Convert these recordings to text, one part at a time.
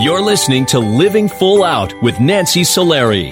You're listening to Living Full Out with Nancy Solari.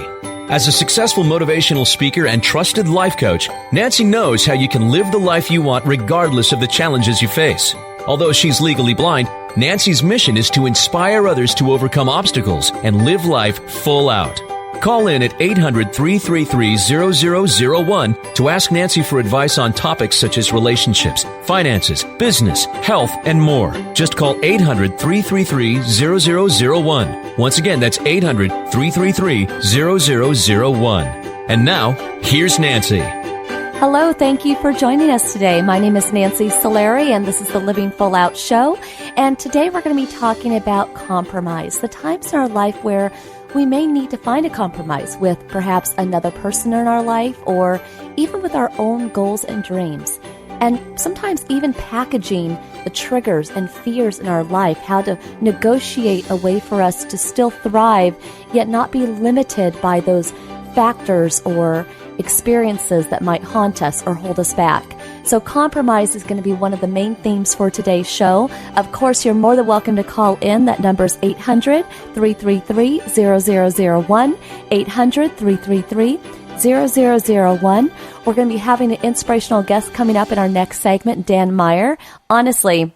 As a successful motivational speaker and trusted life coach, Nancy knows how you can live the life you want regardless of the challenges you face. Although she's legally blind, Nancy's mission is to inspire others to overcome obstacles and live life full out. Call in at 800-333-0001 to ask Nancy for advice on topics such as relationships, finances, business, health, and more. Just call 800-333-0001. Once again, that's 800-333-0001. And now, here's Nancy. Hello, thank you for joining us today. My name is Nancy Solari, and this is the Living Full Out Show. And today we're going to be talking about compromise, the times in our life where we may need to find a compromise with perhaps another person in our life or even with our own goals and dreams. And sometimes even packaging the triggers and fears in our life, how to negotiate a way for us to still thrive, yet not be limited by those factors or experiences that might haunt us or hold us back. So compromise is going to be one of the main themes for today's show. Of course, you're more than welcome to call in. That number is 800-333-0001, 800-333-0001. We're going to be having an inspirational guest coming up in our next segment, Dan Meyer. Honestly,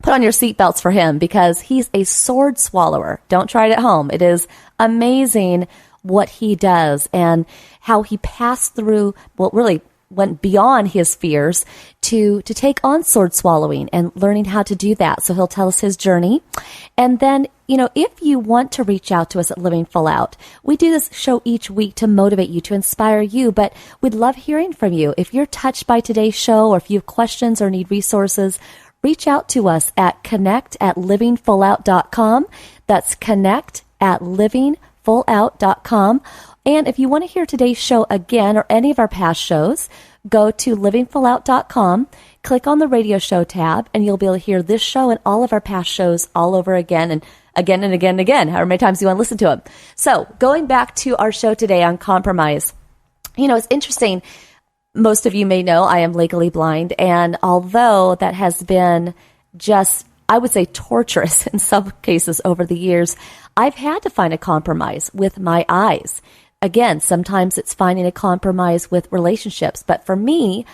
put on your seatbelts for him because he's a sword swallower. Don't try it at home. It is amazing what he does and how he passed through, well, really went beyond his fears to take on sword swallowing and learning how to do that. So he'll tell us his journey. And then, if you want to reach out to us at Living Full Out, we do this show each week to motivate you, to inspire you, but we'd love hearing from you. If you're touched by today's show or if you have questions or need resources, reach out to us at connect@livingfullout.com. That's connect@livingfullout.com. And if you want to hear today's show again or any of our past shows, go to livingfullout.com, click on the radio show tab, and you'll be able to hear this show and all of our past shows all over again and again and again and again, however many times you want to listen to them. So going back to our show today on compromise, it's interesting. Most of you may know I am legally blind, and although that has been just, I would say, torturous in some cases over the years, I've had to find a compromise with my eyes. Again, sometimes it's finding a compromise with relationships, but for me,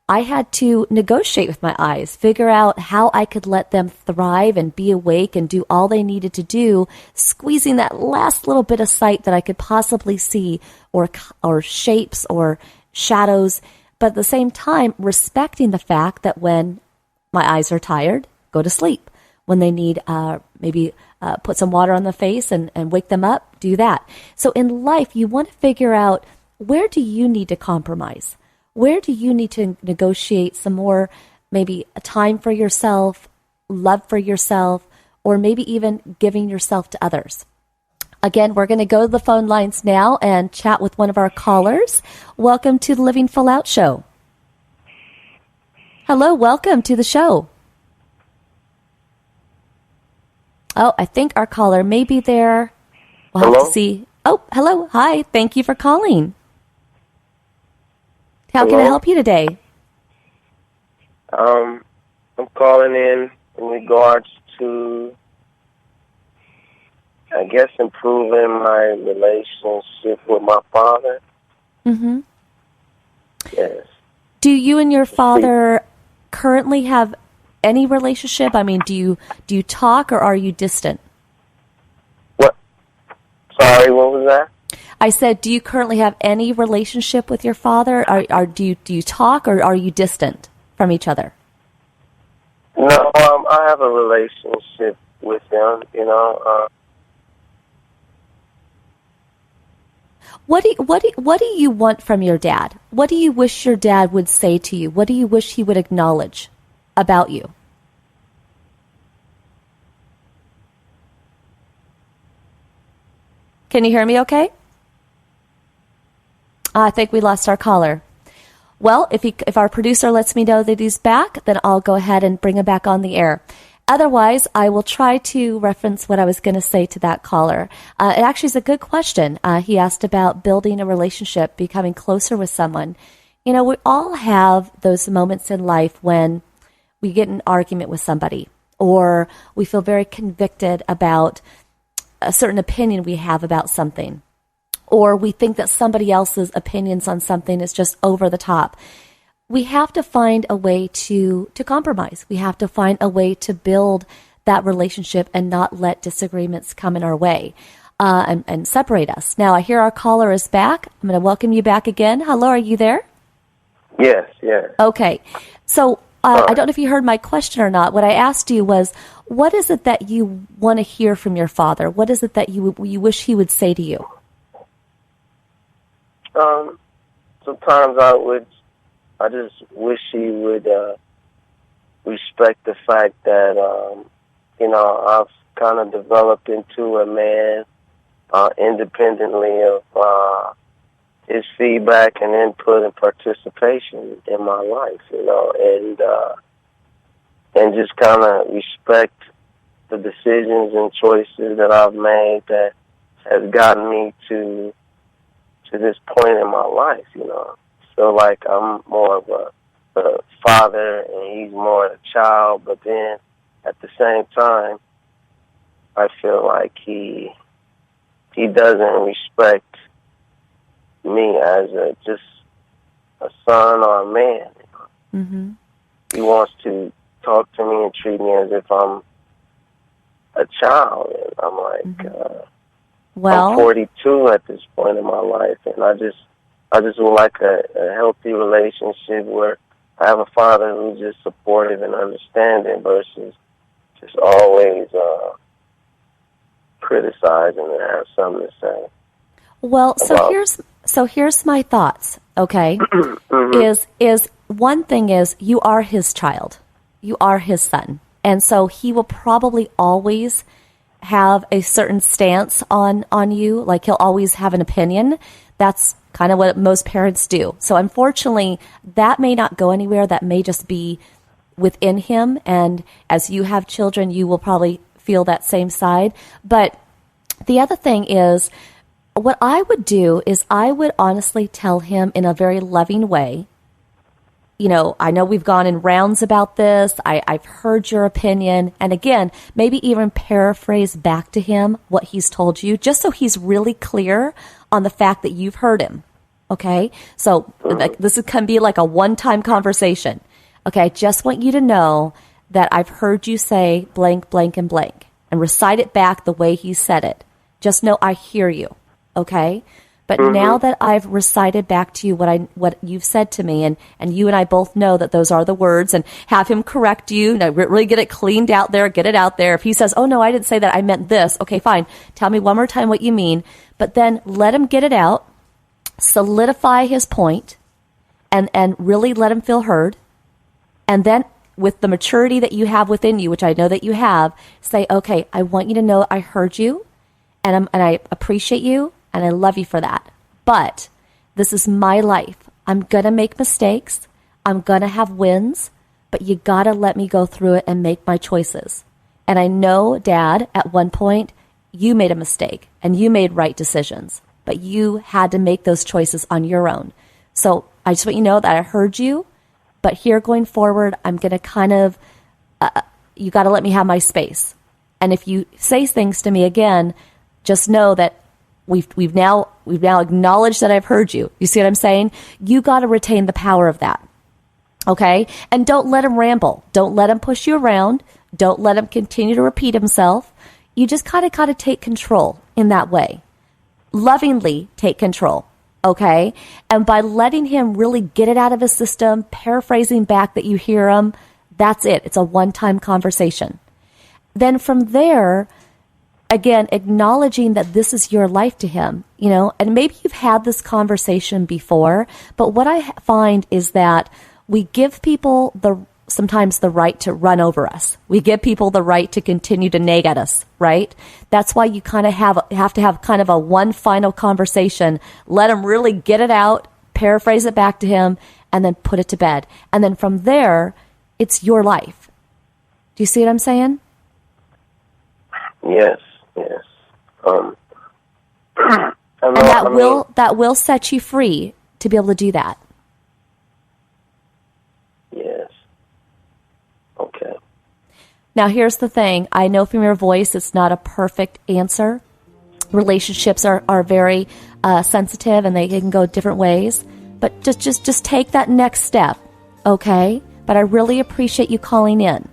I had to negotiate with my eyes, figure out how I could let them thrive and be awake and do all they needed to do, squeezing that last little bit of sight that I could possibly see, or shapes or shadows, but at the same time, respecting the fact that when my eyes are tired, go to sleep. When they need put some water on the face and wake them up, do that. So in life, you want to figure out, where do you need to compromise? Where do you need to negotiate some more, maybe a time for yourself, love for yourself, or maybe even giving yourself to others? Again, we're going to go to the phone lines now and chat with one of our callers. Welcome to the Living Full Out Show. Hello, welcome to the show. Oh, I think our caller may be there. We'll have to see. Oh, hello. Hi. Thank you for calling. How can I help you today? I'm calling in regards to, I guess, improving my relationship with my father. Mm-hmm. Yes. Do you and your father currently have any relationship? I mean, do you talk, or are you distant? What? Sorry, what was that? I said, do you currently have any relationship with your father? Do you talk, or are you distant from each other? No, I have a relationship with him. What do you want from your dad? What do you wish your dad would say to you? What do you wish he would acknowledge about you? Can you hear me okay? I think we lost our caller. Well, if our producer lets me know that he's back, then I'll go ahead and bring him back on the air. Otherwise, I will try to reference what I was going to say to that caller. It actually is a good question. He asked about building a relationship, becoming closer with someone. We all have those moments in life when we get in an argument with somebody, or we feel very convicted about a certain opinion we have about something, or we think that somebody else's opinions on something is just over the top. We have to find a way to compromise. We have to find a way to build that relationship and not let disagreements come in our way and separate us. Now, I hear our caller is back. I'm going to welcome you back again. Hello, are you there? Yes, yes. Okay. So I don't know if you heard my question or not. What I asked you was, what is it that you want to hear from your father? What is it that you wish he would say to you? Sometimes I just wish he would respect the fact that, I've kind of developed into a man independently of his feedback and input and participation in my life, and just kind of respect the decisions and choices that I've made that has gotten me to this point in my life, Feel like I'm more of a father and he's more of a child, but then at the same time, I feel like he doesn't respect me as just a son or a man. Mm-hmm. He wants to talk to me and treat me as if I'm a child, and I'm like, I'm 42 at this point in my life, and I just would like a healthy relationship where I have a father who's just supportive and understanding versus just always criticizing and have something to say. Well, so here's my thoughts. Okay, is one thing is you are his child, you are his son, and so he will probably always have a certain stance on you. Like he'll always have an opinion. That's kind of what most parents do. So unfortunately, that may not go anywhere. That may just be within him. And as you have children, you will probably feel that same side. But the other thing is, what I would do is I would honestly tell him in a very loving way, I know we've gone in rounds about this. I've heard your opinion. And again, maybe even paraphrase back to him what he's told you, just so he's really clear on the fact that you've heard him. Okay? So this can be like a one-time conversation. Okay, I just want you to know that I've heard you say blank, blank, and blank, and recite it back the way he said it. Just know I hear you. Okay? But now that I've recited back to you what you've said to me, and you and I both know that those are the words, and have him correct you, really get it cleaned out there, get it out there. If he says, oh, no, I didn't say that, I meant this. Okay, fine. Tell me one more time what you mean. But then let him get it out, solidify his point, and really let him feel heard. And then with the maturity that you have within you, which I know that you have, say, okay, I want you to know I heard you, and I appreciate you, and I love you for that. But this is my life. I'm going to make mistakes. I'm going to have wins. But you got to let me go through it and make my choices. And I know, Dad, at one point, you made a mistake. And you made right decisions. But you had to make those choices on your own. So I just want you to know that I heard you. But here going forward, I'm going to kind of, you got to let me have my space. And if you say things to me again, just know that We've now acknowledged that I've heard you. You see what I'm saying? You got to retain the power of that. Okay? And don't let him ramble. Don't let him push you around. Don't let him continue to repeat himself. You just kind of got to take control in that way. Lovingly take control. Okay? And by letting him really get it out of his system, paraphrasing back that you hear him, that's it. It's a one-time conversation. Then from there, again, acknowledging that this is your life to him, and maybe you've had this conversation before, but what I find is that we give people sometimes the right to run over us. We give people the right to continue to nag at us, right? That's why you kind of have to have kind of a one final conversation, let him really get it out, paraphrase it back to him, and then put it to bed. And then from there, it's your life. Do you see what I'm saying? Yes. And that will set you free to be able to do that. Yes. Okay. Now here's the thing. I know from your voice it's not a perfect answer, relationships are very sensitive and they can go different ways. But just take that next step, okay? But I really appreciate you calling in.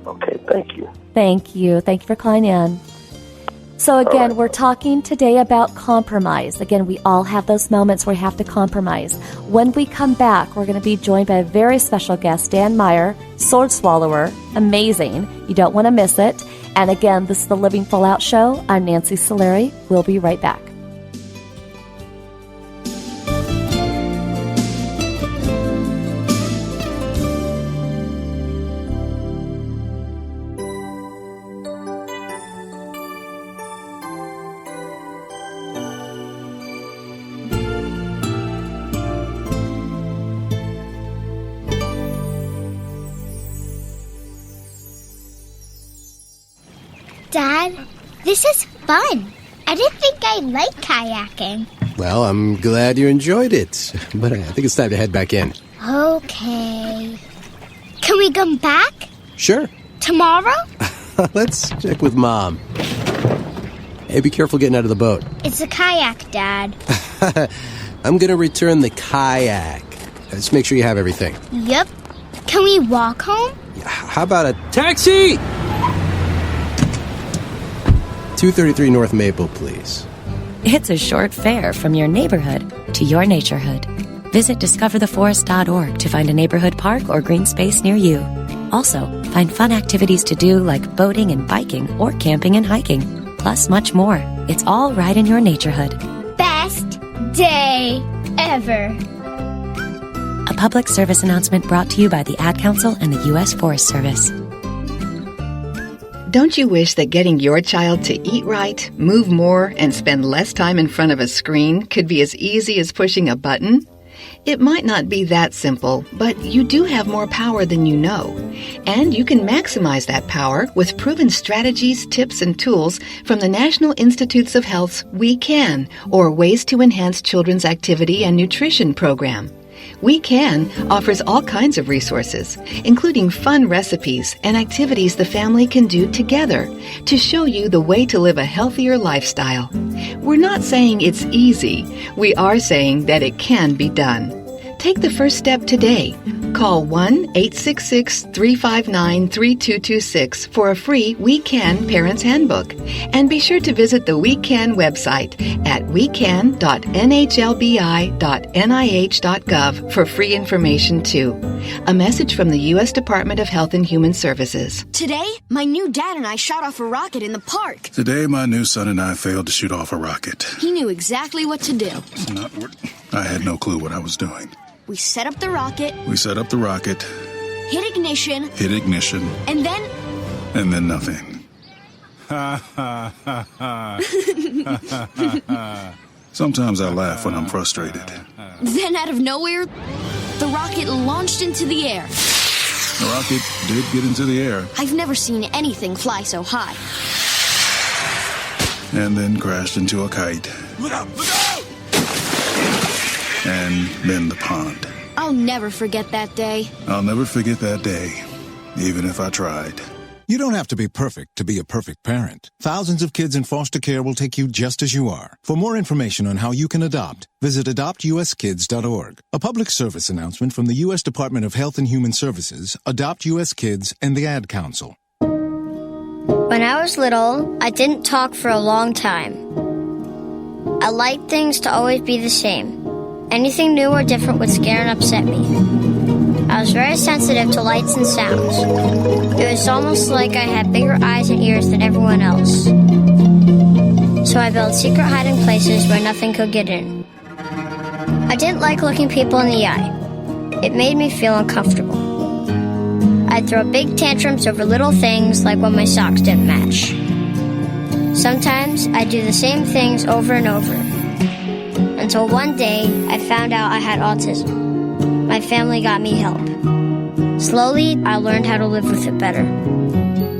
Okay, thank you. Thank you. Thank you for calling in. So again, we're talking today about compromise. Again, we all have those moments where we have to compromise. When we come back, we're going to be joined by a very special guest, Dan Meyer, sword swallower. Amazing. You don't want to miss it. And again, this is the Living Full Out Show. I'm Nancy Solari. We'll be right back. Dad, this is fun. I didn't think I'd like kayaking. Well, I'm glad you enjoyed it, but I think it's time to head back in. Okay. Can we come back? Sure. Tomorrow? Let's check with Mom. Hey, be careful getting out of the boat. It's a kayak, Dad. I'm going to return the kayak. Just make sure you have everything. Yep. Can we walk home? How about a taxi? 233 North Maple, please. It's a short fare from your neighborhood to your naturehood. Visit discovertheforest.org to find a neighborhood park or green space near you. Also, find fun activities to do like boating and biking or camping and hiking, plus much more. It's all right in your naturehood. Best day ever. A public service announcement brought to you by the Ad Council and the U.S. Forest Service. Don't you wish that getting your child to eat right, move more, and spend less time in front of a screen could be as easy as pushing a button? It might not be that simple, but you do have more power than you know. And you can maximize that power with proven strategies, tips, and tools from the National Institutes of Health's We Can, or Ways to Enhance Children's Activity and Nutrition program. We Can offers all kinds of resources, including fun recipes and activities the family can do together to show you the way to live a healthier lifestyle. We're not saying it's easy. We are saying that it can be done. Take the first step today. Call 1-866-359-3226 for a free We Can Parents Handbook. And be sure to visit the We Can website at wecan.nhlbi.nih.gov for free information too. A message from the U.S. Department of Health and Human Services. Today, my new dad and I shot off a rocket in the park. Today, my new son and I failed to shoot off a rocket. He knew exactly what to do. I had no clue what I was doing. We set up the rocket. Hit ignition. And then nothing. Sometimes I laugh when I'm frustrated. Then out of nowhere, the rocket launched into the air. The rocket did get into the air. I've never seen anything fly so high. And then crashed into a kite. Look out! And then the pond. I'll never forget that day. I'll never forget that day, even if I tried. You don't have to be perfect to be a perfect parent. Thousands of kids in foster care will take you just as you are. For more information on how you can adopt, visit adoptuskids.org. A public service announcement from the U.S. Department of Health and Human Services, Adopt U.S. Kids, and the Ad Council. When I was little, I didn't talk for a long time. I liked things to always be the same. Anything new or different would scare and upset me. I was very sensitive to lights and sounds. It was almost like I had bigger eyes and ears than everyone else. So I built secret hiding places where nothing could get in. I didn't like looking people in the eye. It made me feel uncomfortable. I'd throw big tantrums over little things like when my socks didn't match. Sometimes I'd do the same things over and over. Until one day, I found out I had autism. My family got me help. Slowly, I learned how to live with it better.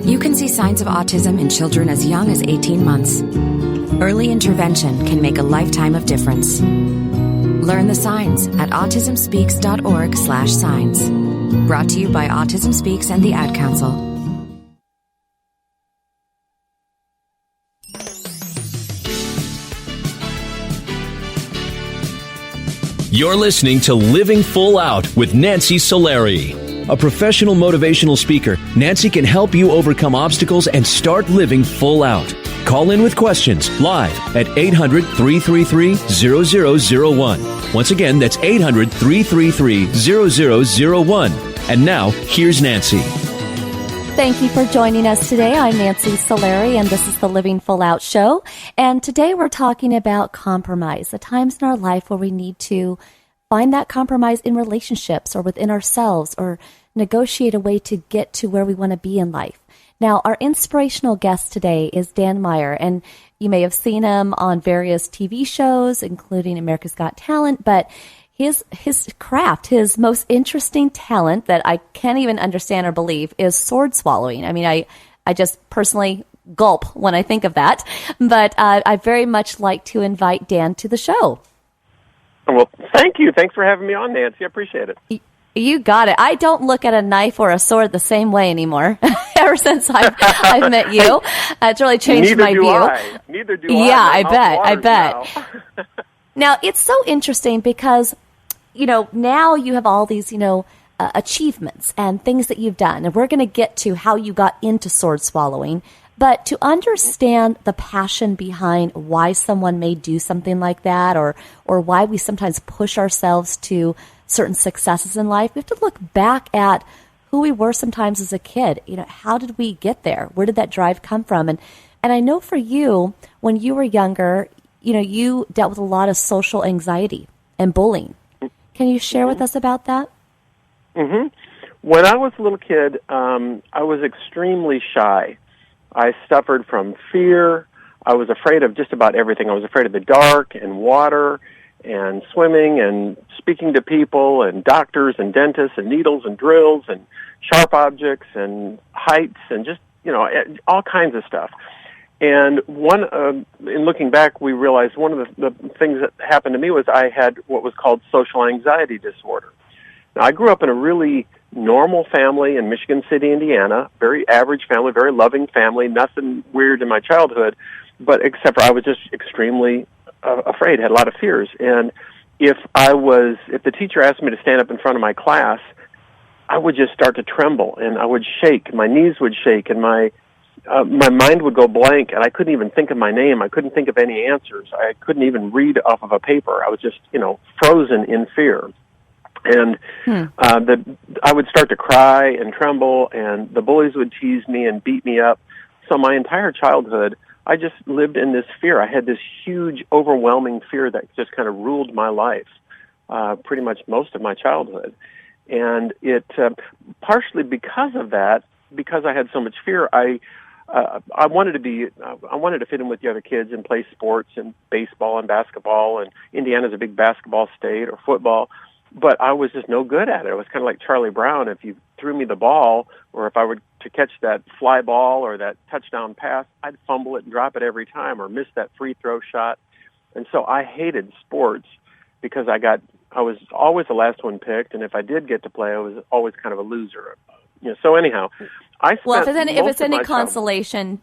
You can see signs of autism in children as young as 18 months. Early intervention can make a lifetime of difference. Learn the signs at autismspeaks.org/signs. Brought to you by Autism Speaks and the Ad Council. You're listening to Living Full Out with Nancy Solari. A professional motivational speaker, Nancy can help you overcome obstacles and start living full out. Call in with questions live at 800-333-0001. Once again, that's 800-333-0001. And now, here's Nancy. Thank you for joining us today. I'm Nancy Solari, and this is the Living Full Out Show. And today we're talking about compromise, the times in our life where we need to find that compromise in relationships or within ourselves or negotiate a way to get to where we want to be in life. Now, our inspirational guest today is Dan Meyer, and you may have seen him on various TV shows, including America's Got Talent, but his craft, his most interesting talent that I can't even understand or believe is sword swallowing. I mean, I just personally gulp when I think of that, but I very much like to invite Dan to the show. Well, thank you. Thanks for having me on, Nancy. I appreciate it. You got it. I don't look at a knife or a sword the same way anymore. Ever since I've met you, it's really changed my view. Neither do I. Yeah, I bet. Now, it's so interesting because, now you have all these, achievements and things that you've done. And we're going to get to how you got into sword swallowing. But to understand the passion behind why someone may do something like that or why we sometimes push ourselves to certain successes in life, we have to look back at who we were sometimes as a kid. How did we get there? Where did that drive come from? And I know for you, when you were younger, you dealt with a lot of social anxiety and bullying. Can you share with us about that? Mm-hmm. When I was a little kid, I was extremely shy. I suffered from fear. I was afraid of just about everything. I was afraid of the dark and water and swimming and speaking to people and doctors and dentists and needles and drills and sharp objects and heights and just, all kinds of stuff. And in looking back, we realized one of the things that happened to me was I had what was called social anxiety disorder. Now, I grew up in a really normal family in Michigan City, Indiana, very average family, very loving family, nothing weird in my childhood, but except for I was just extremely afraid, had a lot of fears. And if the teacher asked me to stand up in front of my class, I would just start to tremble and I would shake, my knees would shake and my mind would go blank and I couldn't even think of my name. I couldn't think of any answers. I couldn't even read off of a paper. I was just, frozen in fear. And I would start to cry and tremble, and the bullies would tease me and beat me up. So my entire childhood, I just lived in this fear. I had this huge, overwhelming fear that just kind of ruled my life, pretty much most of my childhood. And it partially because of that, because I had so much fear, I wanted to fit in with the other kids and play sports and baseball and basketball, and Indiana's a big basketball state, or football. But I was just no good at it. I was kind of like Charlie Brown. If you threw me the ball, or if I were to catch that fly ball or that touchdown pass, I'd fumble it and drop it every time, or miss that free throw shot. And so I hated sports because I was always the last one picked, and if I did get to play, I was always kind of a loser. So anyhow, if it's any consolation,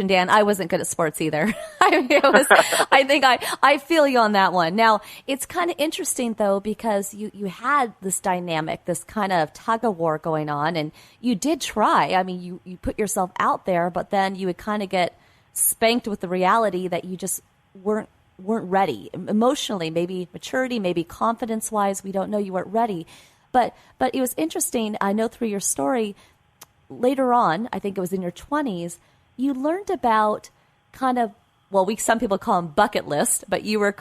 Dan, I wasn't good at sports either. I feel you on that one. Now, it's kind of interesting though, because you had this dynamic, this kind of tug of war going on, and you did try. I mean, you put yourself out there, but then you would kind of get spanked with the reality that you just weren't ready emotionally, maybe maturity, maybe confidence wise. We don't know, you weren't ready. But it was interesting. I know through your story, later on, I think it was in your 20s, you learned about kind of, some people call them bucket lists, but you were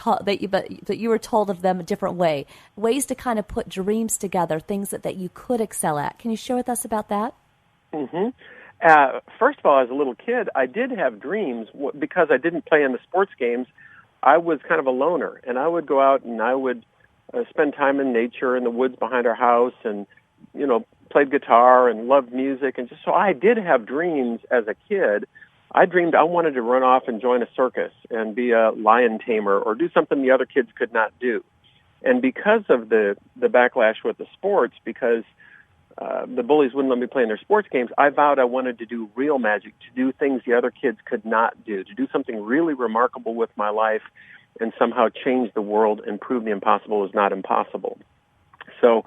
you were told of them a different way, ways to kind of put dreams together, things that you could excel at. Can you share with us about that? Mm-hmm. First of all, as a little kid, I did have dreams because I didn't play in the sports games. I was kind of a loner, and I would go out and I would spend time in nature in the woods behind our house, and played guitar and loved music, and so I did have dreams as a kid. I dreamed I wanted to run off and join a circus and be a lion tamer or do something the other kids could not do. And because of the backlash with the sports, because the bullies wouldn't let me play in their sports games, I vowed I wanted to do real magic, to do things the other kids could not do, to do something really remarkable with my life. and somehow change the world and prove the impossible is not impossible. So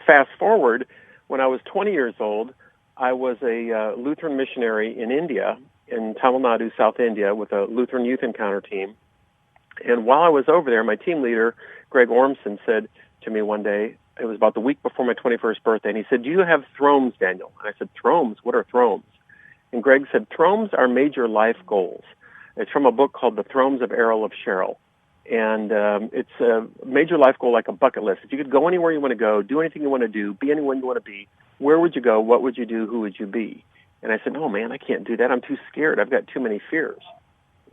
fast forward, when I was 20 years old, I was a Lutheran missionary in India, in Tamil Nadu, South India, with a Lutheran Youth Encounter team. And while I was over there, my team leader, Greg Ormson, said to me one day, it was about the week before my 21st birthday, and he said, "Do you have thromes, Daniel?" And I said, "Thromes? What are thromes?" And Greg said, "Thromes are major life goals." It's from a book called The Thromes of Errol of Sherrill. And it's a major life goal, like a bucket list. If you could go anywhere you want to go, do anything you want to do, be anyone you want to be, where would you go, what would you do, who would you be? And I said, "Oh, man, I can't do that. I'm too scared. I've got too many fears."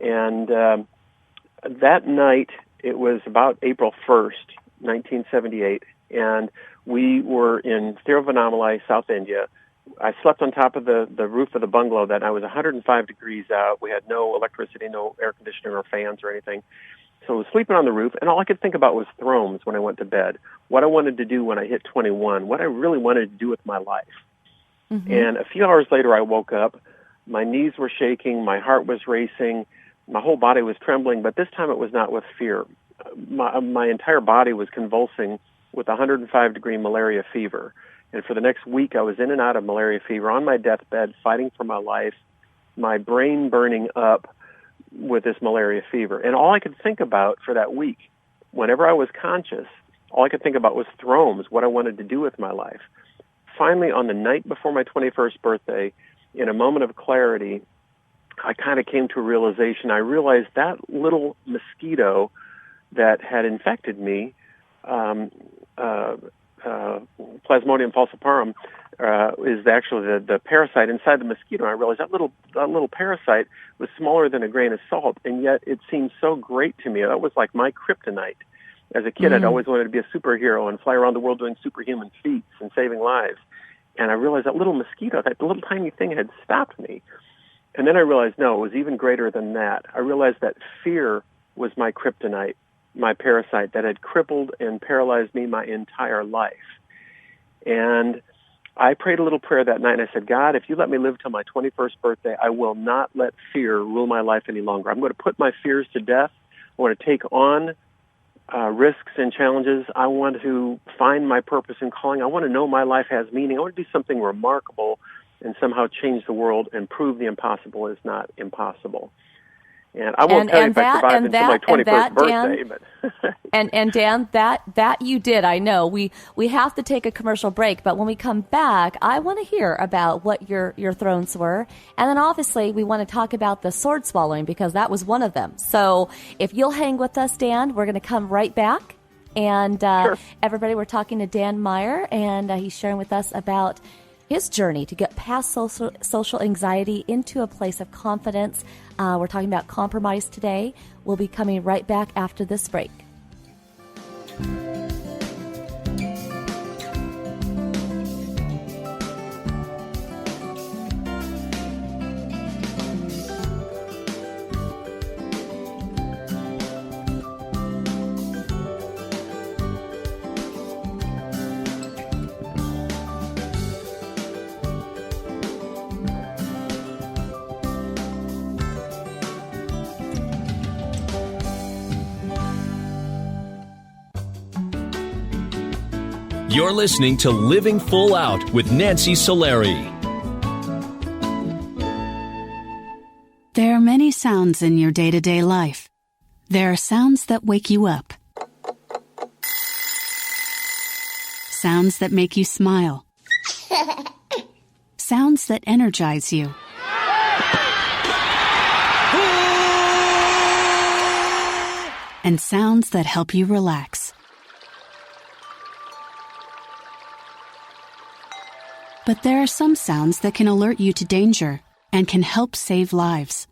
And that night, it was about April 1st, 1978, and we were in Tiruvannamalai, South India. I slept on top of the roof of the bungalow that night. It was 105 degrees out. We had no electricity, no air conditioning or fans or anything. So I was sleeping on the roof, and all I could think about was thromes when I went to bed, what I wanted to do when I hit 21, what I really wanted to do with my life. Mm-hmm. And a few hours later, I woke up. My knees were shaking. My heart was racing. My whole body was trembling, but this time it was not with fear. My entire body was convulsing with 105-degree malaria fever. And for the next week, I was in and out of malaria fever, on my deathbed, fighting for my life, my brain burning up with this malaria fever. And all I could think about for that week, whenever I was conscious, all I could think about was thromes, what I wanted to do with my life. Finally, on the night before my 21st birthday, in a moment of clarity, I kind of came to a realization. I realized that little mosquito that had infected me, Plasmodium falciparum, is actually the parasite inside the mosquito. And I realized that little parasite was smaller than a grain of salt, and yet it seemed so great to me. That was like my kryptonite. As a kid, I'd always wanted to be a superhero and fly around the world doing superhuman feats and saving lives. And I realized that little mosquito, that little tiny thing, had stopped me. And then I realized, no, it was even greater than that. I realized that fear was my kryptonite, my parasite that had crippled and paralyzed me my entire life. And I prayed a little prayer that night, and I said, "God, if you let me live till my 21st birthday, I will not let fear rule my life any longer. I'm going to put my fears to death. I want to take on risks and challenges. I want to find my purpose and calling. I want to know my life has meaning. I want to do something remarkable and somehow change the world and prove the impossible is not impossible." And I won't tell you if I survived until my 21st birthday. Dan, but and Dan, that you did. I know. We have to take a commercial break, but when we come back, I want to hear about what your thrones were. And then obviously we want to talk about the sword swallowing, because that was one of them. So if you'll hang with us, Dan, we're going to come right back. And sure. Everybody, we're talking to Dan Meyer, and he's sharing with us about his journey to get past social anxiety into a place of confidence. We're talking about compromise today. We'll be coming right back after this break. You're listening to Living Full Out with Nancy Solari. There are many sounds in your day-to-day life. There are sounds that wake you up. Sounds that make you smile. Sounds that energize you. And sounds that help you relax. But there are some sounds that can alert you to danger and can help save lives.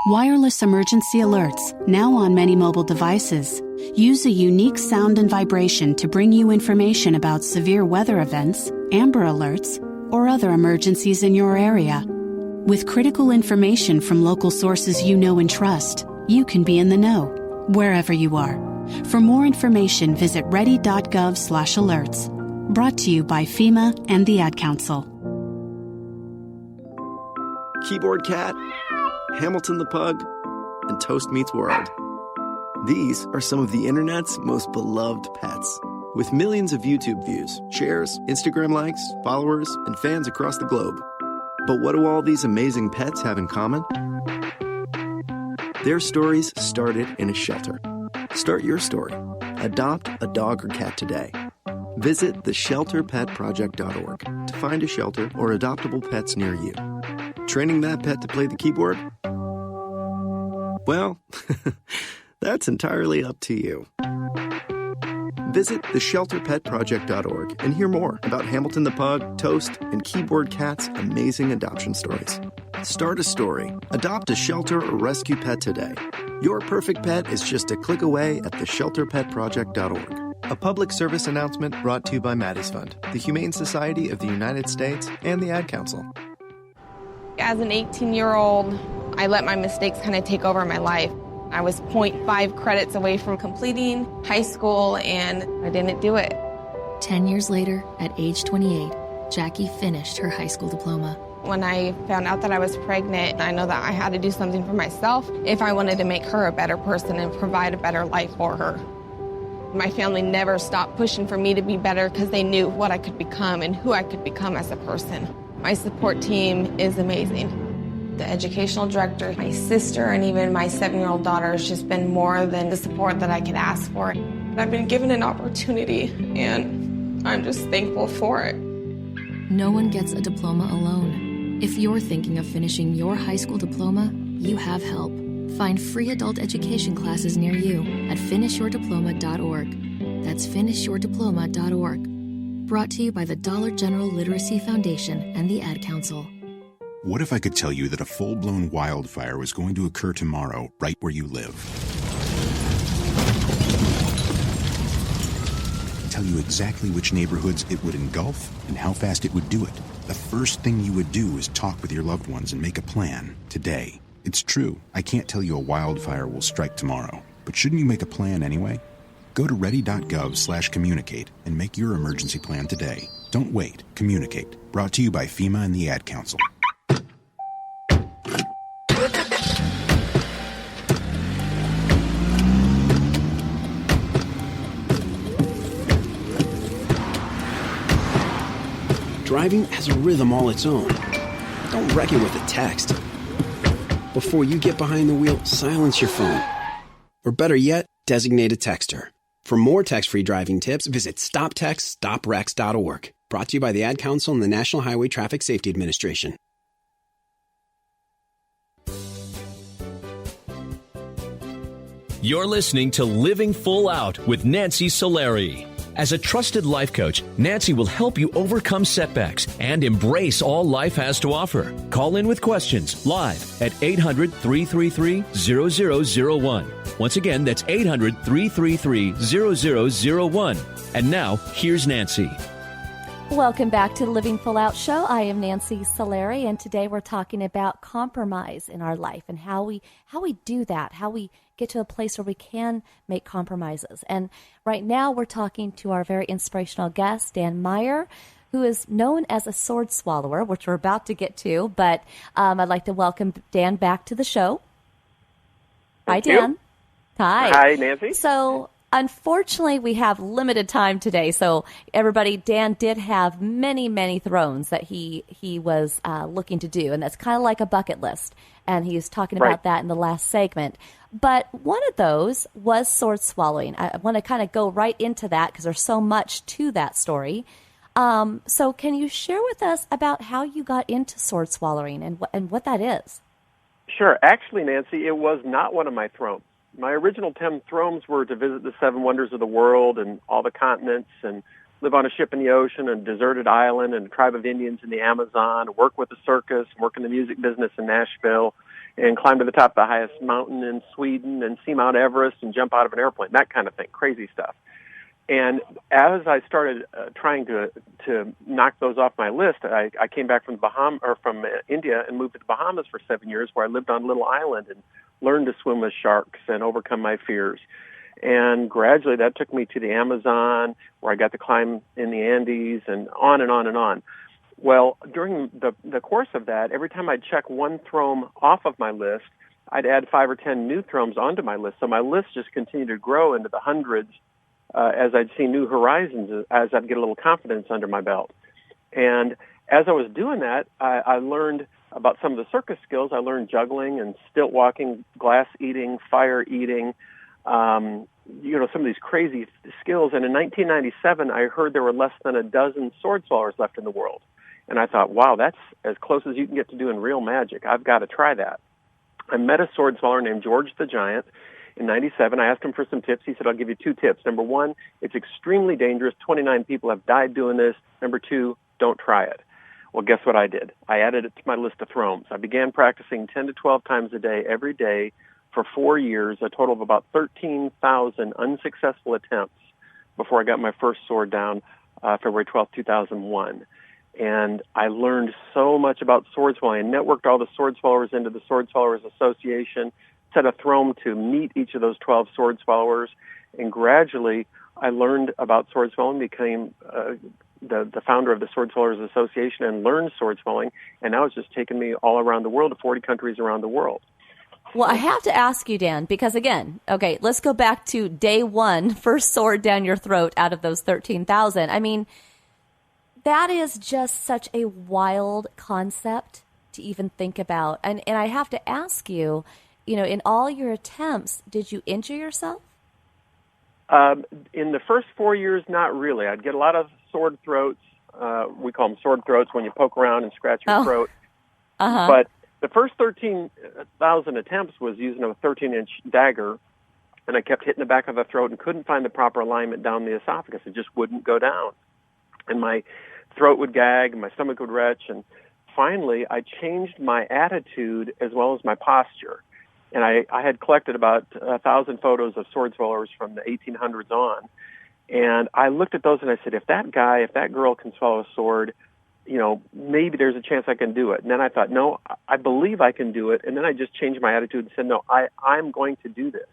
Wireless emergency alerts, now on many mobile devices, use a unique sound and vibration to bring you information about severe weather events, Amber Alerts, or other emergencies in your area. With critical information from local sources you know and trust, you can be in the know, wherever you are. For more information, visit ready.gov/alerts. Brought to you by FEMA and the Ad Council. Keyboard Cat, Hamilton the Pug, and Toast Meets World. These are some of the internet's most beloved pets. With millions of YouTube views, shares, Instagram likes, followers, and fans across the globe. But what do all these amazing pets have in common? Their stories started in a shelter. Start your story. Adopt a dog or cat today. Visit theshelterpetproject.org to find a shelter or adoptable pets near you. Training that pet to play the keyboard? Well, that's entirely up to you. Visit theshelterpetproject.org and hear more about Hamilton the Pug, Toast, and Keyboard Cat's amazing adoption stories. Start a story, adopt a shelter or rescue pet today. Your perfect pet is just a click away at theshelterpetproject.org. A public service announcement brought to you by Maddie's Fund, the Humane Society of the United States, and the Ad Council. As an 18-year-old, I let my mistakes kind of take over my life. I was 0.5 credits away from completing high school, and I didn't do it. 10 years later, at age 28, Jackie finished her high school diploma. When I found out that I was pregnant, I know that I had to do something for myself if I wanted to make her a better person and provide a better life for her. My family never stopped pushing for me to be better because they knew what I could become and who I could become as a person. My support team is amazing. The educational director, my sister, and even my 7-year-old daughter has just been more than the support that I could ask for. I've been given an opportunity, and I'm just thankful for it. No one gets a diploma alone. If you're thinking of finishing your high school diploma, you have help. Find free adult education classes near you at finishyourdiploma.org. That's finishyourdiploma.org. Brought to you by the Dollar General Literacy Foundation and the Ad Council. What if I could tell you that a full-blown wildfire was going to occur tomorrow, right where you live? Tell you exactly which neighborhoods it would engulf and how fast it would do it. The first thing you would do is talk with your loved ones and make a plan today. It's true, I can't tell you a wildfire will strike tomorrow, but shouldn't you make a plan anyway? Go to ready.gov/communicate and make your emergency plan today. Don't wait. Communicate. Brought to you by FEMA and the Ad Council. Driving has a rhythm all its own. Don't wreck it with a text. Before you get behind the wheel, silence your phone. Or better yet, designate a texter. For more text-free driving tips, visit stoptextstoprex.org. Brought to you by the Ad Council and the National Highway Traffic Safety Administration. You're listening to Living Full Out with Nancy Solari. As a trusted life coach, Nancy will help you overcome setbacks and embrace all life has to offer. Call in with questions live at 800-333-0001. Once again, that's 800-333-0001. And now, here's Nancy. Welcome back to the Living Full Out Show. I am Nancy Solari, and today we're talking about compromise in our life and how we do that, how we get to a place where we can make compromises. And right now we're talking to our very inspirational guest, Dan Meyer, who is known as a sword swallower, which we're about to get to. But I'd like to welcome Dan back to the show. Thank Hi, Dan. You. Hi. Hi, Nancy. So, unfortunately, we have limited time today. So, everybody, Dan did have many, many thrones that he was looking to do. And that's kind of like a bucket list. And he was talking about that in the last segment. But one of those was sword swallowing. I want to kind of go right into that because there's so much to that story. So can you share with us about how you got into sword swallowing and what that is? Sure. Actually, Nancy, it was not one of my thrones. My original 10 thrones were to visit the 7 wonders of the world and all the continents and live on a ship in the ocean and a deserted island and a tribe of Indians in the Amazon, work with a circus, work in the music business in Nashville, and climb to the top of the highest mountain in Sweden and see Mount Everest and jump out of an airplane, that kind of thing, crazy stuff. And as I started trying to knock those off my list, I came back from India and moved to the Bahamas for 7 years, where I lived on a little island and learned to swim with sharks and overcome my fears. And gradually that took me to the Amazon, where I got to climb in the Andes, and on and on and on. Well, during the course of that, every time I'd check one throne off of my list, I'd add 5 or 10 new thromes onto my list. So my list just continued to grow into the hundreds as I'd see new horizons, as I'd get a little confidence under my belt. And as I was doing that, I learned about some of the circus skills. I learned juggling and stilt walking, glass eating, fire eating, some of these crazy skills. And in 1997, I heard there were less than a dozen sword swallowers left in the world. And I thought, wow, that's as close as you can get to doing real magic. I've got to try that. I met a sword swallower named George the Giant in 97. I asked him for some tips. He said, I'll give you 2 tips. Number 1, it's extremely dangerous. 29 people have died doing this. Number 2, don't try it. Well, guess what I did? I added it to my list of thromes. I began practicing 10 to 12 times a day, every day, for 4 years, a total of about 13,000 unsuccessful attempts before I got my first sword down February 12, 2001. And I learned so much about sword swallowing. I networked all the sword swallowers into the Sword Swallowers Association, set a throme to meet each of those 12 sword swallowers, and gradually I learned about sword swallowing, became the founder of the Sword Swallowers Association, and learned sword swallowing, and now it's just taken me all around the world, to 40 countries around the world. Well, I have to ask you, Dan, because again, okay, let's go back to day one, first sword down your throat out of those 13,000. I mean, that is just such a wild concept to even think about. And I have to ask you, in all your attempts, did you injure yourself? In the first 4 years, not really. I'd get a lot of sword throats. We call them sword throats when you poke around and scratch your throat. Uh-huh. But the first 13,000 attempts was using a 13-inch dagger, and I kept hitting the back of the throat and couldn't find the proper alignment down the esophagus. It just wouldn't go down. And my throat would gag, and my stomach would retch, and finally I changed my attitude as well as my posture. And I had collected about 1,000 photos of sword swallowers from the 1800s on, and I looked at those and I said, if that girl can swallow a sword, maybe there's a chance I can do it. And then I thought, no, I believe I can do it. And then I just changed my attitude and said, no, I'm going to do this.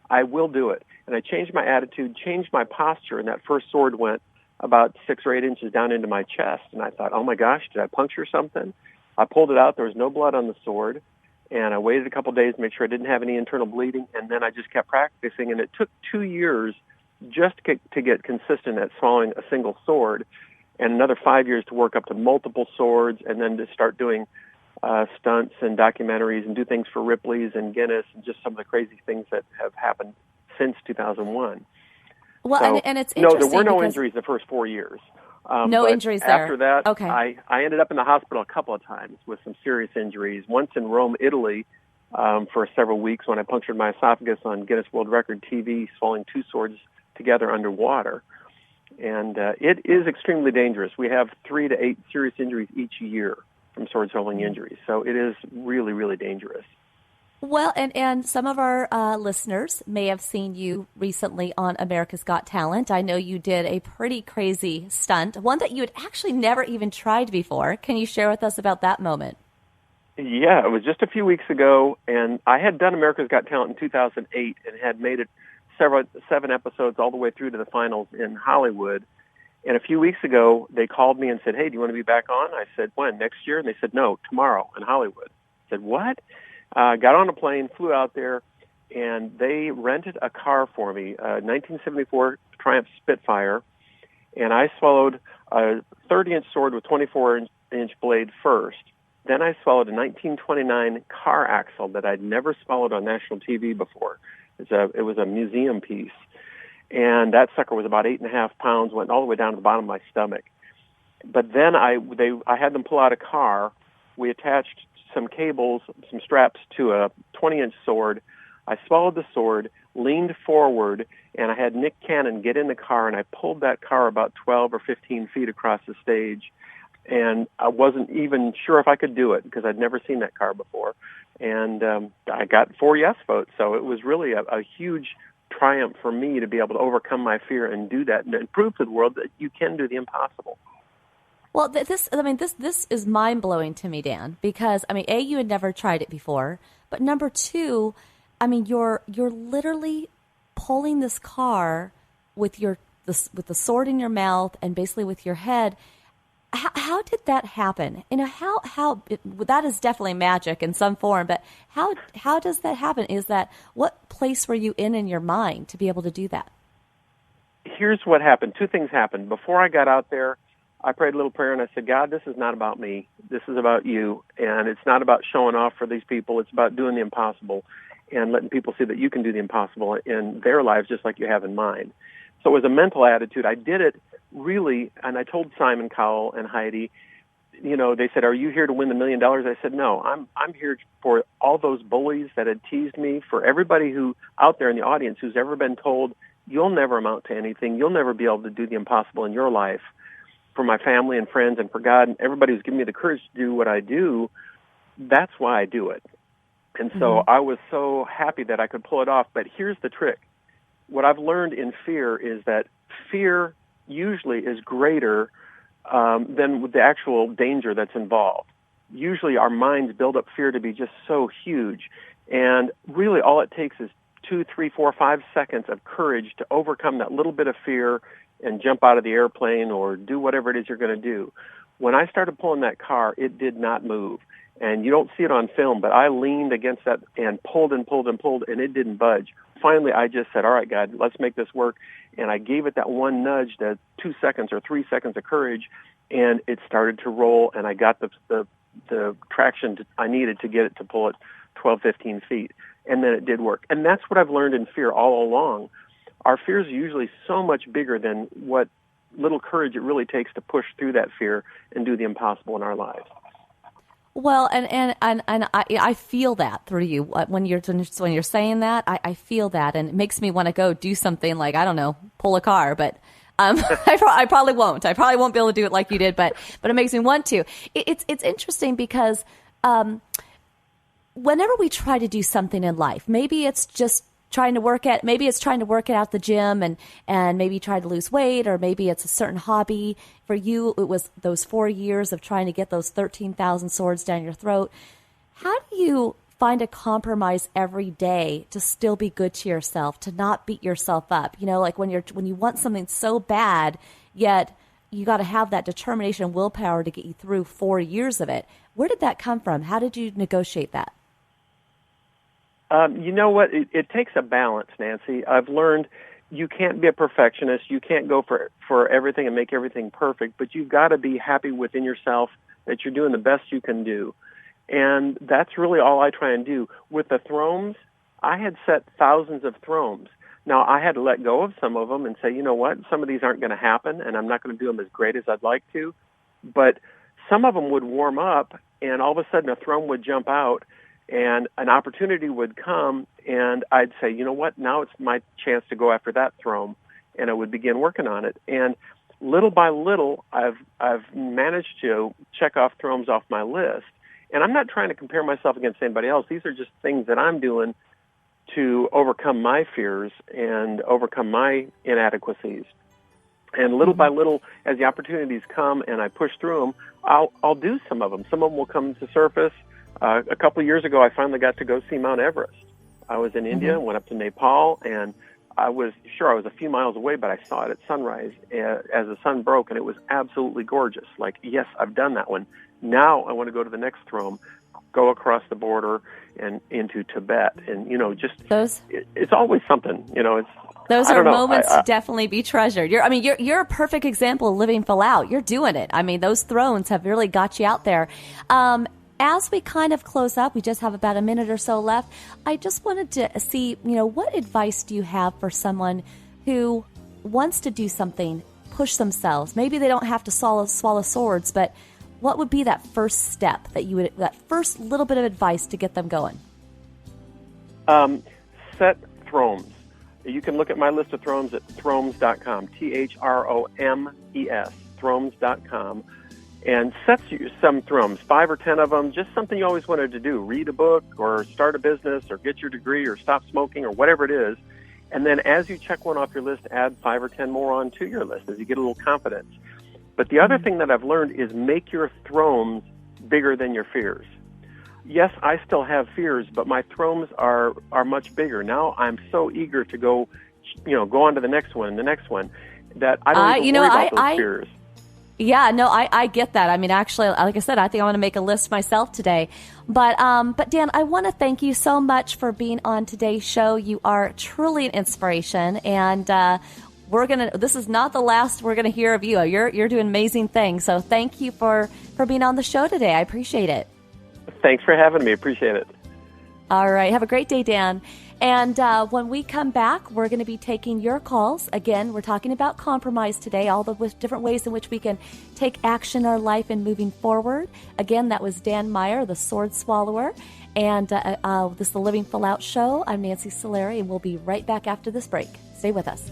I will do it. And I changed my attitude, changed my posture, and that first sword went about 6 or 8 inches down into my chest. And I thought, oh my gosh, did I puncture something? I pulled it out. There was no blood on the sword. And I waited a couple of days to make sure I didn't have any internal bleeding. And then I just kept practicing. And it took 2 years just to get consistent at swallowing a single sword, and another 5 years to work up to multiple swords, and then to start doing stunts and documentaries and do things for Ripley's and Guinness and just some of the crazy things that have happened since 2001. Well, so, and it's interesting. No, there were no injuries the first 4 years. No injuries there. After that, okay. I ended up in the hospital a couple of times with some serious injuries. Once in Rome, Italy, for several weeks when I punctured my esophagus on Guinness World Record TV, swallowing 2 swords together underwater. And it is extremely dangerous. We have 3 to 8 serious injuries each year from sword swallowing injuries. So it is really, really dangerous. Well, and some of our listeners may have seen you recently on America's Got Talent. I know you did a pretty crazy stunt, one that you had actually never even tried before. Can you share with us about that moment? Yeah, it was just a few weeks ago, and I had done America's Got Talent in 2008 and had made it 7 episodes all the way through to the finals in Hollywood. And a few weeks ago, they called me and said, hey, do you want to be back on? I said, when, next year? And they said, no, tomorrow in Hollywood. I said, what? Got on a plane, flew out there, and they rented a car for me, a 1974 Triumph Spitfire, and I swallowed a 30-inch sword with 24-inch blade first. Then I swallowed a 1929 car axle that I'd never swallowed on national TV before. It was a museum piece, and that sucker was about 8.5 pounds, went all the way down to the bottom of my stomach. But then I had them pull out a car. We attached some cables, some straps to a 20-inch sword. I swallowed the sword, leaned forward, and I had Nick Cannon get in the car, and I pulled that car about 12 or 15 feet across the stage. And I wasn't even sure if I could do it because I'd never seen that car before. And I got 4 yes votes, so it was really a huge triumph for me to be able to overcome my fear and do that and prove to the world that you can do the impossible. Well, this is mind-blowing to me, Dan, because, A, you had never tried it before, but number 2, you're literally pulling this car with the sword in your mouth and basically with your head. How did that happen? That is definitely magic in some form, but how does that happen? What place were you in your mind to be able to do that? Here's what happened. Two things happened. Before I got out there, I prayed a little prayer and I said, God, this is not about me. This is about you. And it's not about showing off for these people. It's about doing the impossible and letting people see that you can do the impossible in their lives just like you have in mine. So it was a mental attitude. I did it really, and I told Simon Cowell and Heidi, they said, are you here to win the $1 million? I said, no, I'm here for all those bullies that had teased me, for everybody who out there in the audience who's ever been told, you'll never amount to anything, you'll never be able to do the impossible in your life, for my family and friends and for God and everybody who's given me the courage to do what I do. That's why I do it. And so I was so happy that I could pull it off. But here's the trick. What I've learned in fear is that fear usually is greater than the actual danger that's involved. Usually our minds build up fear to be just so huge. And really all it takes is 2, 3, 4, 5 seconds of courage to overcome that little bit of fear and jump out of the airplane or do whatever it is you're going to do. When I started pulling that car, it did not move. And you don't see it on film, but I leaned against that and pulled and pulled and pulled, and it didn't budge. Finally, I just said, all right, God, let's make this work. And I gave it that one nudge, that 2 seconds or 3 seconds of courage, and it started to roll, and I got the traction I needed to get it to pull it 12, 15 feet. And then it did work. And that's what I've learned in fear all along. Our fears are usually so much bigger than what little courage it really takes to push through that fear and do the impossible in our lives. Well, and I feel that through you when you're saying that. I feel that, and it makes me want to go do something like, I don't know, pull a car, but I probably won't. I probably won't be able to do it like you did, but it makes me want to. It's interesting because whenever we try to do something in life, maybe it's trying to work it out at the gym and maybe try to lose weight, or maybe it's a certain hobby. For you, it was those 4 years of trying to get those 13,000 swords down your throat. How do you find a compromise every day to still be good to yourself, to not beat yourself up? Like when you want something so bad, yet you got to have that determination and willpower to get you through 4 years of it. Where did that come from? How did you negotiate that? You know what? It takes a balance, Nancy. I've learned you can't be a perfectionist. You can't go for everything and make everything perfect, but you've got to be happy within yourself that you're doing the best you can do. And that's really all I try and do. With the thromes, I had set thousands of thromes. Now, I had to let go of some of them and say, you know what, some of these aren't going to happen, and I'm not going to do them as great as I'd like to. But some of them would warm up, and all of a sudden a throme would jump out, and an opportunity would come, and I'd say, you know what, now it's my chance to go after that throme, and I would begin working on it. And little by little, I've managed to check off thromes off my list. And I'm not trying to compare myself against anybody else. These are just things that I'm doing to overcome my fears and overcome my inadequacies. And little by little, as the opportunities come and I push through them, I'll do some of them. Some of them will come to surface. A couple of years ago, I finally got to go see Mount Everest. I was in India, went up to Nepal, and I was a few miles away, but I saw it at sunrise as the sun broke, and it was absolutely gorgeous. Like, yes, I've done that one. Now I want to go to the next throne, go across the border and into Tibet. And, it's always something, Those are moments to definitely be treasured. You're a perfect example of living full out. You're doing it. Those thrones have really got you out there. As we kind of close up, we just have about a minute or so left. I just wanted to see, what advice do you have for someone who wants to do something, push themselves? Maybe they don't have to swallow swords, but what would be that first step that first little bit of advice to get them going? Set thromes. You can look at my list of thromes at thromes.com, THROMES, thromes.com. And set some thromes, 5 or 10 of them, just something you always wanted to do. Read a book or start a business or get your degree or stop smoking or whatever it is. And then as you check one off your list, add 5 or 10 more onto your list as you get a little confidence. But the other thing that I've learned is make your thromes bigger than your fears. Yes, I still have fears, but my thromes are much bigger. Now I'm so eager to go on to the next one and the next one that I don't even worry about those fears. Yeah, no, I get that. I mean, actually, like I said, I think I'm going to make a list myself today. But Dan, I want to thank you so much for being on today's show. You are truly an inspiration, and this is not the last we're going to hear of you. You're doing amazing things. So thank you for being on the show today. I appreciate it. Thanks for having me. Appreciate it. All right. Have a great day, Dan. And when we come back, we're going to be taking your calls. Again, we're talking about compromise today, all the different ways in which we can take action in our life and moving forward. Again, that was Dan Meyer, the Sword Swallower. And this is the Living Full Out Show. I'm Nancy Solari, and we'll be right back after this break. Stay with us.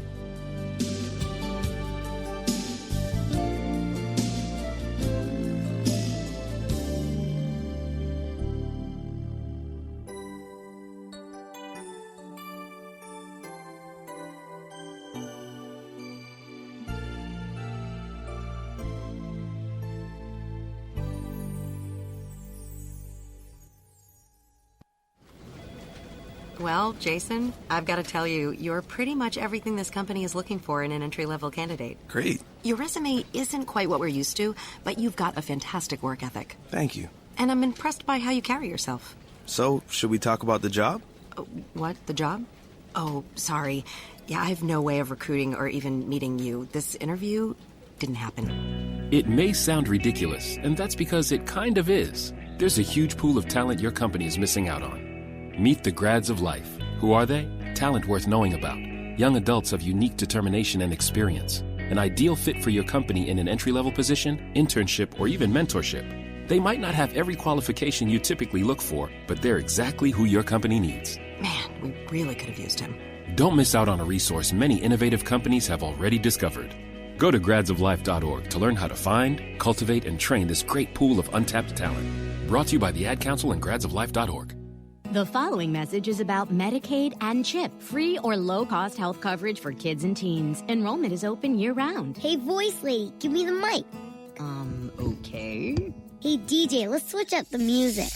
Well, Jason, I've got to tell you, you're pretty much everything this company is looking for in an entry-level candidate. Great. Your resume isn't quite what we're used to, but you've got a fantastic work ethic. Thank you. And I'm impressed by how you carry yourself. So, should we talk about the job? What? The job? Oh, sorry. Yeah, I have no way of recruiting or even meeting you. This interview didn't happen. It may sound ridiculous, and that's because it kind of is. There's a huge pool of talent your company is missing out on. Meet the grads of life. Who are they? Talent worth knowing about. Young adults of unique determination and experience. An ideal fit for your company in an entry-level position, internship, or even mentorship. They might not have every qualification you typically look for, but they're exactly who your company needs. Man, we really could have used him. Don't miss out on a resource many innovative companies have already discovered. Go to gradsoflife.org to learn how to find, cultivate, and train this great pool of untapped talent. Brought to you by the Ad Council and gradsoflife.org. The following message is about Medicaid and CHIP, free or low-cost health coverage for kids and teens. Enrollment is open year-round. Hey, voice lady, give me the mic. Okay. Hey, DJ, let's switch up the music.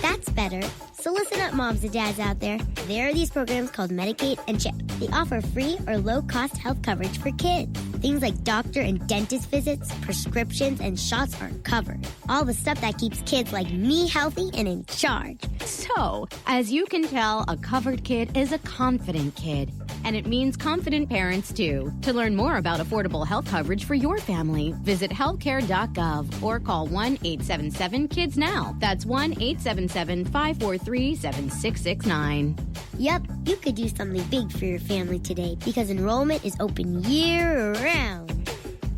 That's better. So listen up, moms and dads out there. There are these programs called Medicaid and CHIP. They offer free or low-cost health coverage for kids. Things like doctor and dentist visits, prescriptions, and shots are covered. All the stuff that keeps kids like me healthy and in charge. So, as you can tell, a covered kid is a confident kid. And it means confident parents, too. To learn more about affordable health coverage for your family, visit healthcare.gov or call 1-877-KIDS-NOW. That's 1-877-543-7669. Yep, you could do something big for your family today because enrollment is open year-round.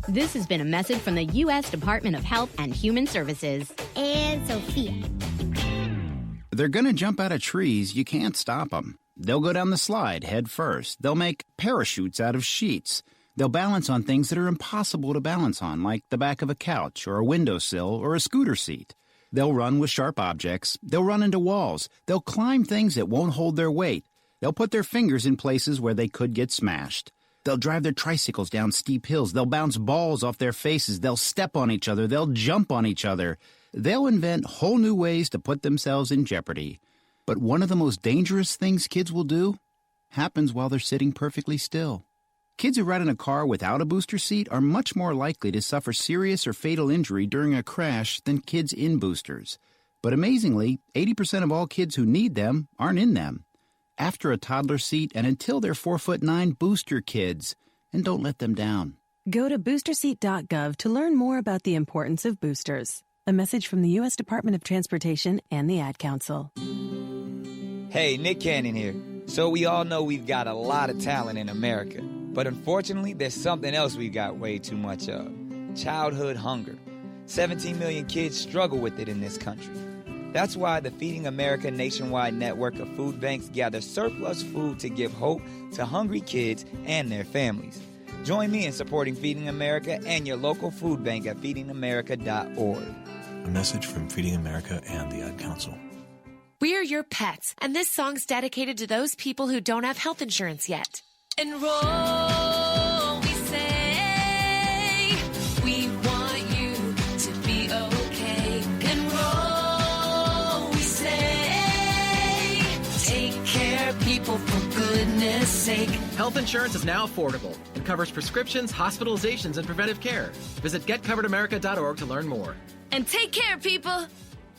This has been a message from the U.S. Department of Health and Human Services. And Sophia. They're gonna jump out of trees. You can't stop them. They'll go down the slide head first. They'll make parachutes out of sheets. They'll balance on things that are impossible to balance on, like the back of a couch or a windowsill or a scooter seat. They'll run with sharp objects. They'll run into walls. They'll climb things that won't hold their weight. They'll put their fingers in places where they could get smashed. They'll drive their tricycles down steep hills. They'll bounce balls off their faces. They'll step on each other. They'll jump on each other. They'll invent whole new ways to put themselves in jeopardy. But one of the most dangerous things kids will do happens while they're sitting perfectly still. Kids who ride in a car without a booster seat are much more likely to suffer serious or fatal injury during a crash than kids in boosters. But amazingly, 80% of all kids who need them aren't in them. After a toddler seat and until they're 4'9", booster kids, and don't let them down. Go to boosterseat.gov to learn more about the importance of boosters. A message from the U.S. Department of Transportation and the Ad Council. Hey, Nick Cannon here. So we all know we've got a lot of talent in America. But unfortunately, there's something else we've got way too much of. Childhood hunger. 17 million kids struggle with it in this country. That's why the Feeding America nationwide network of food banks gather surplus food to give hope to hungry kids and their families. Join me in supporting Feeding America and your local food bank at feedingamerica.org. A message from Feeding America and the Ad Council. We're your pets, and this song's dedicated to those people who don't have health insurance yet. Enroll, we say, we want you to be okay. Enroll, we say, take care, people, for goodness sake. Health insurance is now affordable, and covers prescriptions, hospitalizations, and preventive care. Visit getcoveredamerica.org to learn more. And take care, people.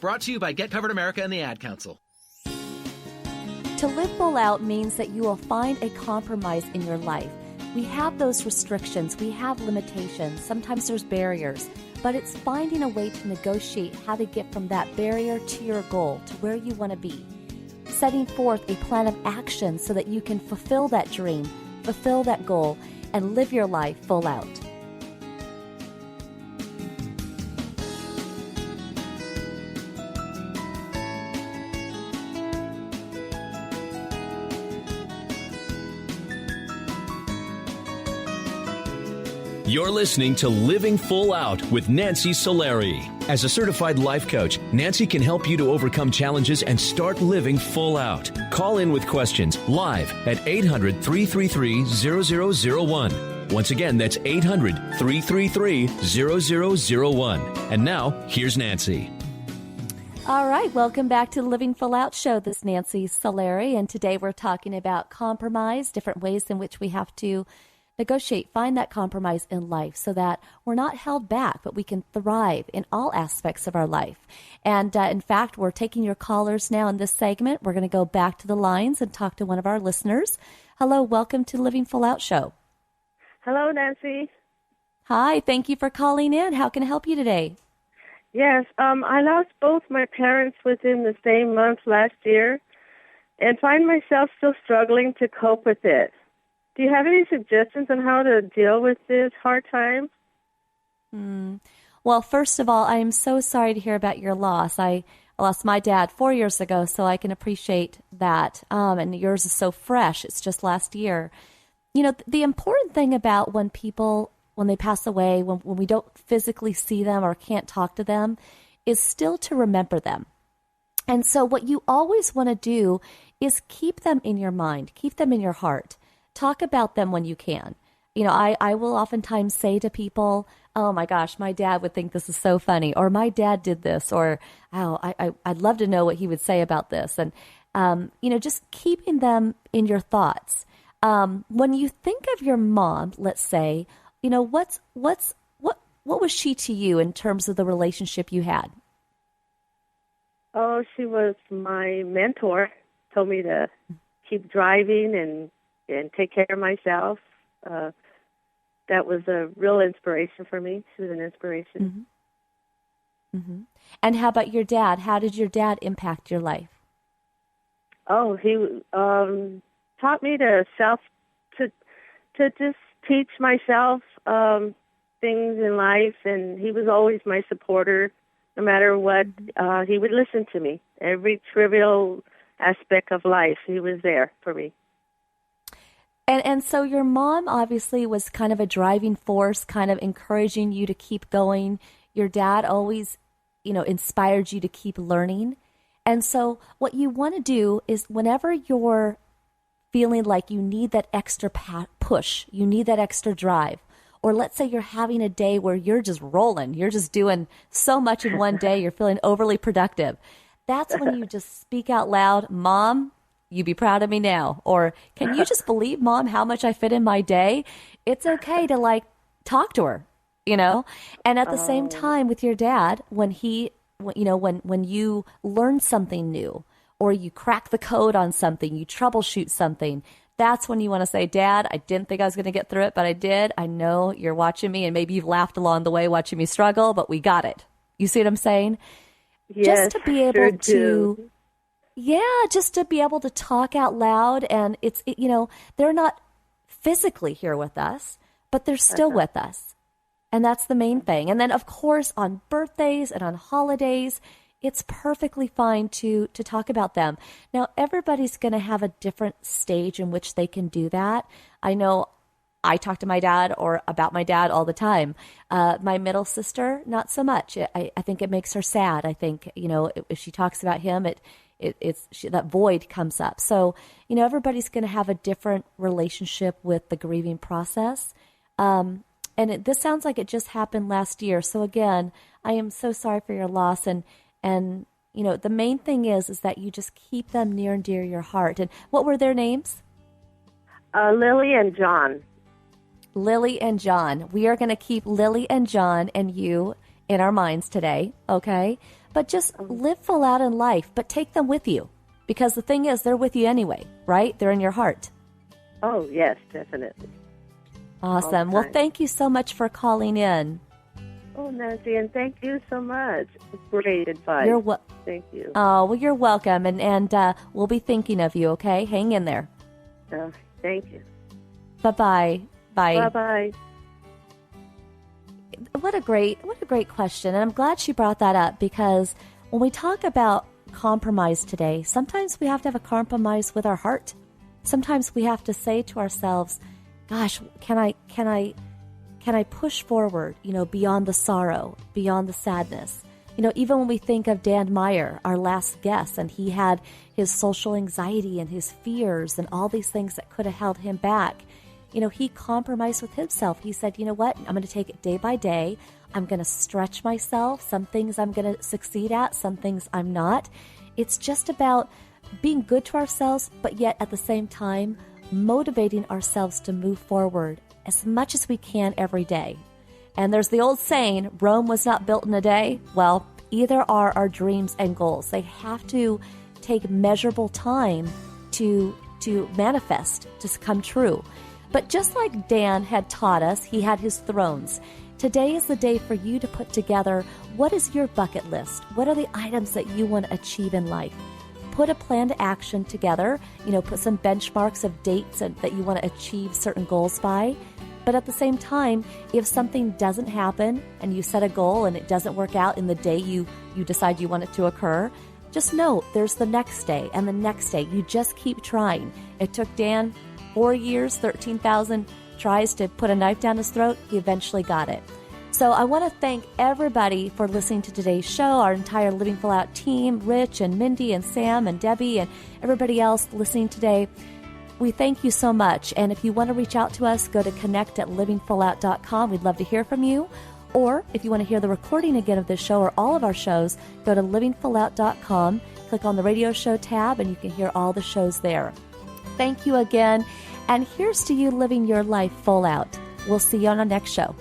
Brought to you by Get Covered America and the Ad Council. To live full out means that you will find a compromise in your life. We have those restrictions. We have limitations. Sometimes there's barriers. But it's finding a way to negotiate how to get from that barrier to your goal, to where you want to be. Setting forth a plan of action so that you can fulfill that dream, fulfill that goal, and live your life full out. You're listening to Living Full Out with Nancy Solari. As a certified life coach, Nancy can help you to overcome challenges and start living full out. Call in with questions live at 800-333-0001. Once again, that's 800-333-0001. And now, here's Nancy. All right, welcome back to the Living Full Out show. This is Nancy Solari, and today we're talking about compromise, different ways in which we have to negotiate, find that compromise in life so that we're not held back, but we can thrive in all aspects of our life. And in fact, we're taking your callers now in this segment. We're going to go back to the lines and talk to one of our listeners. Hello, welcome to the Living Full Out show. Hello, Nancy. Hi, thank you for calling in. How can I help you today? Yes, I lost both my parents within the same month last year and find myself still struggling to cope with it. Do you have any suggestions on how to deal with this hard time? Well, first of all, I am so sorry to hear about your loss. I lost my dad 4 years ago, so I can appreciate that. And yours is so fresh. It's just last year. You know, the important thing about when they pass away, when we don't physically see them or can't talk to them, is still to remember them. And so what you always want to do is keep them in your mind, keep them in your heart. Talk about them when you can. You know, I will oftentimes say to people, oh my gosh, my dad would think this is so funny, or my dad did this, or I'd love to know what he would say about this. And, you know, just keeping them in your thoughts. When you think of your mom, let's say, you know, what was she to you in terms of the relationship you had? Oh, she was my mentor, told me to keep driving and take care of myself. That was a real inspiration for me. She was an inspiration. Mm-hmm. Mm-hmm. And how about your dad? How did your dad impact your life? Oh, he taught me to just teach myself things in life, and he was always my supporter. No matter what, he would listen to me. Every trivial aspect of life, he was there for me. And so your mom obviously was kind of a driving force, kind of encouraging you to keep going. Your dad always, you know, inspired you to keep learning. And so what you want to do is whenever you're feeling like you need that extra push, you need that extra drive, or let's say you're having a day where you're just rolling, you're just doing so much in one day, you're feeling overly productive. That's when you just speak out loud, Mom, you be proud of me now. Or can you just believe, Mom, how much I fit in my day? It's okay to like talk to her, you know? And at the same time with your dad, when you learn something new or you crack the code on something, you troubleshoot something, that's when you want to say, Dad, I didn't think I was going to get through it, but I did. I know you're watching me and maybe you've laughed along the way watching me struggle, but we got it. You see what I'm saying? Yes, just to be able to... Yeah, just to be able to talk out loud, and they're not physically here with us, but they're still with us. And that's the main thing. And then, of course, on birthdays and on holidays, it's perfectly fine to talk about them. Now, everybody's going to have a different stage in which they can do that. I know I talk to my dad or about my dad all the time. My middle sister, not so much. I think it makes her sad. I think, if she talks about him, that void comes up. So, everybody's going to have a different relationship with the grieving process. And this sounds like it just happened last year. So again, I am so sorry for your loss. And the main thing is that you just keep them near and dear your heart. And what were their names? Lily and John. Lily and John. We are going to keep Lily and John and you in our minds today, okay? But just live full out in life, but take them with you. Because the thing is, they're with you anyway, right? They're in your heart. Oh, yes, definitely. Awesome. Well, thank you so much for calling in. Oh, Nancy, and thank you so much. Great advice. Thank you. Oh, well, you're welcome. And we'll be thinking of you, okay? Hang in there. Thank you. Bye-bye. Bye. Bye-bye. What a great question. And I'm glad she brought that up, because when we talk about compromise today, sometimes we have to have a compromise with our heart. Sometimes we have to say to ourselves, gosh, can I push forward, beyond the sorrow, beyond the sadness? Even when we think of Dan Meyer, our last guest, and he had his social anxiety and his fears and all these things that could have held him back, he compromised with himself. He said, you know what, I'm going to take it day by day. I'm going to stretch myself. Some things I'm going to succeed at, some things I'm not. It's just about being good to ourselves, but yet at the same time, motivating ourselves to move forward as much as we can every day. And there's the old saying, Rome was not built in a day. Well, either are our dreams and goals. They have to take measurable time to manifest, to come true. But just like Dan had taught us, he had his thrones. Today is the day for you to put together, what is your bucket list? What are the items that you want to achieve in life? Put a plan to action together, put some benchmarks of dates that you want to achieve certain goals by. But at the same time, if something doesn't happen and you set a goal and it doesn't work out in the day you decide you want it to occur, just know there's the next day and the next day. You just keep trying. It took Dan 4 years, 13,000 tries to put a knife down his throat. He eventually got it. So I want to thank everybody for listening to today's show, our entire Living Full Out team, Rich and Mindy and Sam and Debbie and everybody else listening today. We thank you so much. And if you want to reach out to us, go to connect@livingfullout.com. We'd love to hear from you. Or if you want to hear the recording again of this show or all of our shows, go to livingfullout.com, click on the radio show tab, and you can hear all the shows there. Thank you again. And here's to you living your life full out. We'll see you on our next show.